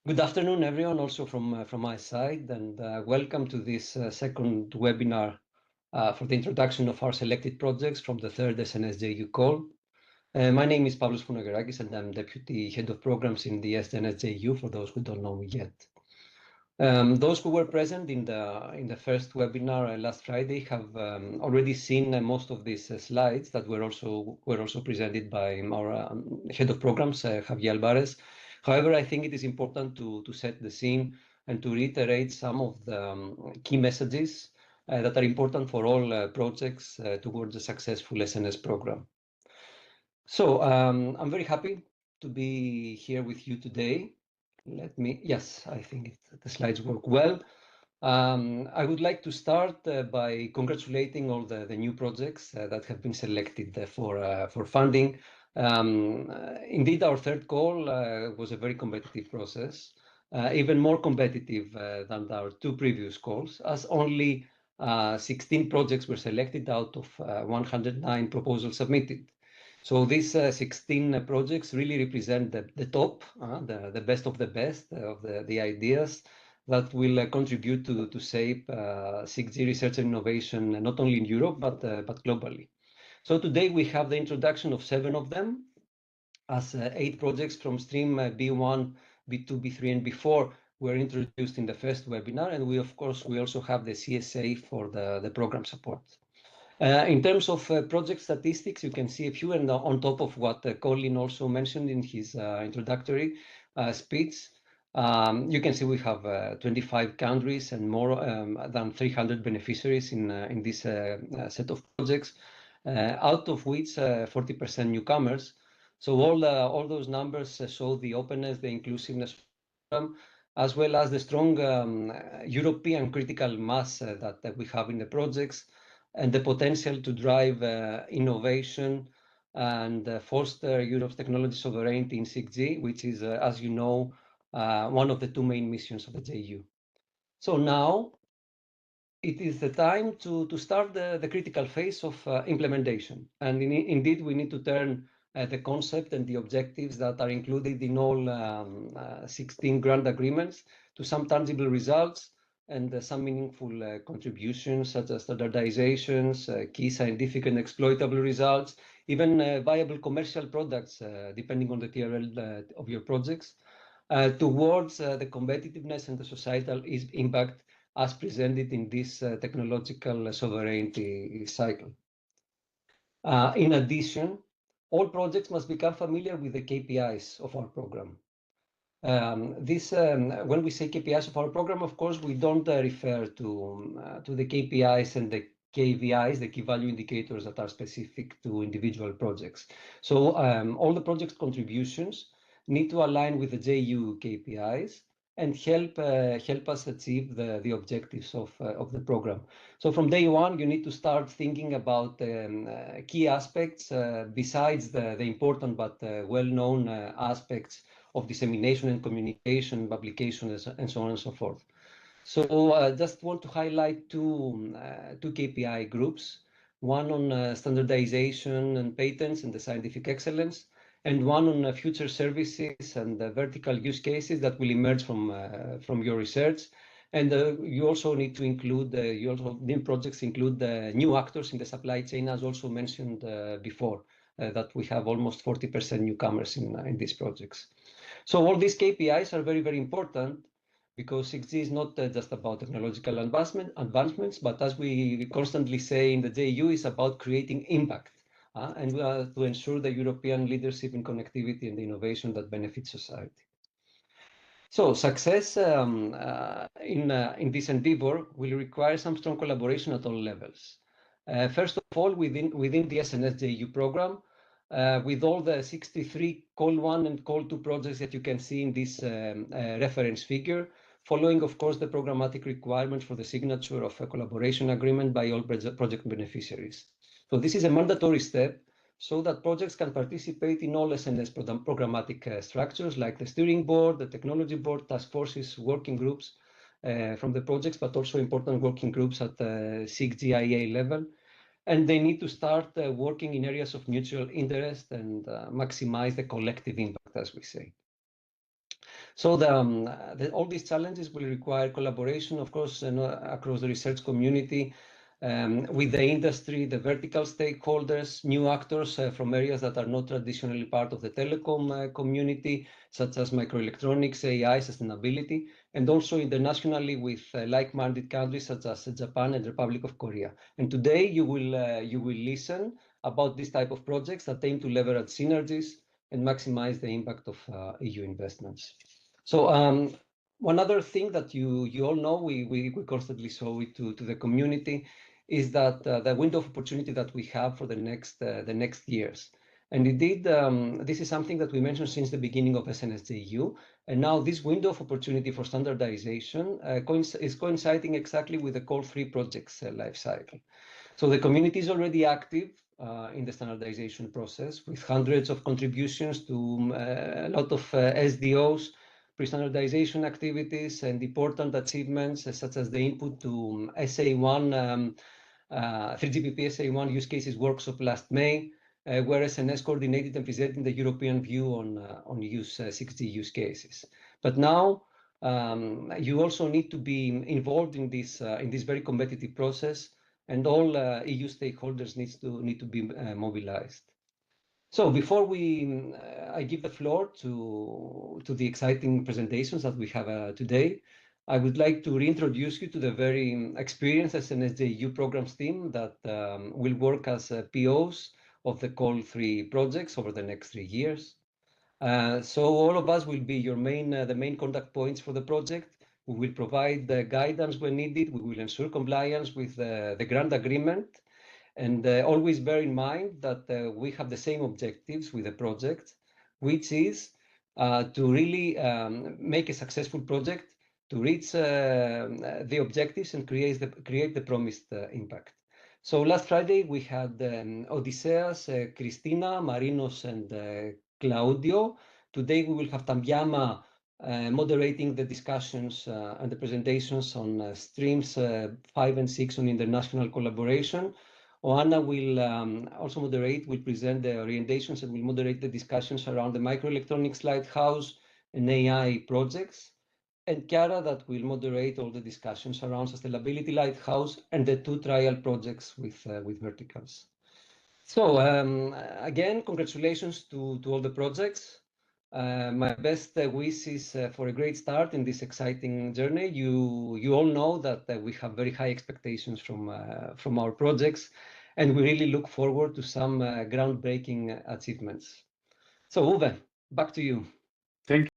Good afternoon, everyone, also from my side, and welcome to this second webinar for the introduction of our selected projects from the third SNS JU call. My name is Pavlos Fournogerakis, and I'm Deputy Head of Programs in the SNS JU, for those who don't know me yet. Those who were present in the first webinar last Friday have already seen most of these slides that were also presented by our Head of Programs, Javier Alvarez. However, I think it is important to set the scene and to reiterate some of the key messages that are important for all projects towards a successful SNS program. So I'm very happy to be here with you today. Yes, I think the slides work well. I would like to start by congratulating all the new projects that have been selected for funding. Indeed, our third call was a very competitive process, even more competitive than our two previous calls, as only 16 projects were selected out of 109 proposals submitted. So these 16 projects really represent the top, the best of the best of the ideas that will contribute to shape 6G research and innovation, not only in Europe, but globally. So today we have the introduction of 7 of them, as 8 projects from stream B1, B2, B3, and B4 were introduced in the first webinar. And we also have the CSA for the program support. In terms of project statistics, you can see a few, and on top of what Colin also mentioned in his introductory speech, you can see we have 25 countries and more than 300 beneficiaries in this set of projects, out of which 40% newcomers. So all those numbers show the openness, the inclusiveness, as well as the strong European critical mass that we have in the projects, and the potential to drive innovation and foster Europe's technology sovereignty in 6G, which is, as you know, one of the 2 main missions of the JU. So now it is the time to start the critical phase of implementation. And indeed, we need to turn the concept and the objectives that are included in all 16 grant agreements to some tangible results and some meaningful contributions, such as standardizations, key scientific and exploitable results, even viable commercial products, depending on the TRL of your projects, towards the competitiveness and the societal impact as presented in this technological sovereignty cycle. In addition, all projects must become familiar with the KPIs of our program. When we say KPIs of our program, of course, we don't refer to the KPIs and the KVIs, the key value indicators that are specific to individual projects. So all the project contributions need to align with the JU KPIs and help us achieve the objectives of the program. So from day one, you need to start thinking about key aspects besides the important but well-known aspects of dissemination and communication, publication, and so on and so forth. So I just want to highlight two KPI groups, one on standardization and patents and the scientific excellence, and one on future services and vertical use cases that will emerge from your research. And you also need to include, new projects include new actors in the supply chain, as also mentioned before, that we have almost 40% newcomers in these projects. So all these KPIs are very, very important, because 6G is not just about technological advancements, but as we constantly say in the JU, is about creating impact and to ensure the European leadership in connectivity and innovation that benefits society. So success in this endeavor will require some strong collaboration at all levels. First of all, within the SNS JU program, with all the 63 Call 1 and Call 2 projects that you can see in this reference figure, following, of course, the programmatic requirements for the signature of a collaboration agreement by all project beneficiaries. So this is a mandatory step so that projects can participate in all SNS programmatic structures, like the steering board, the technology board, task forces, working groups from the projects, but also important working groups at the 6GIA level. And they need to start working in areas of mutual interest and maximize the collective impact, as we say. So all these challenges will require collaboration, of course, across the research community, with the industry, the vertical stakeholders, new actors from areas that are not traditionally part of the telecom community, such as microelectronics, AI, sustainability, and also internationally with like-minded countries such as Japan and the Republic of Korea. And today you will listen about this type of projects that aim to leverage synergies and maximize the impact of EU investments. So one other thing that you all know, we constantly show it to the community, is that the window of opportunity that we have for the next years. And indeed, this is something that we mentioned since the beginning of SNS JU. And now this window of opportunity for standardization is coinciding exactly with the Call3 project's life cycle. So the community is already active in the standardization process with hundreds of contributions to a lot of SDOs, pre-standardization activities, and important achievements such as the input to SA1, 3GPP SA1 use cases workshop last May, where SNS coordinated and presented the European view on 6G use cases. But now you also need to be involved in this very competitive process, and all EU stakeholders need to be mobilized. So before I give the floor to the exciting presentations that we have today, I would like to reintroduce you to the very experienced SNS JU programs team that will work as POs of the Call3 projects over the next 3 years. So all of us will be the main contact points for the project. We will provide the guidance when needed. We will ensure compliance with the grant agreement. And always bear in mind that we have the same objectives with the project, which is to really make a successful project, to reach the objectives and create the promised impact. So last Friday, we had Odysseas, Christina, Marinos, and Claudio. Today, we will have Tambiama moderating the discussions and the presentations on streams 5 and 6 on international collaboration. Oana will also will present the orientations and will moderate the discussions around the microelectronics lighthouse and AI projects. And Chiara that will moderate all the discussions around sustainability lighthouse and the 2 trial projects with verticals. So again, congratulations to all the projects. My best wishes for a great start in this exciting journey. You all know that we have very high expectations from our projects, and we really look forward to some groundbreaking achievements. So Uwe, back to you. Thank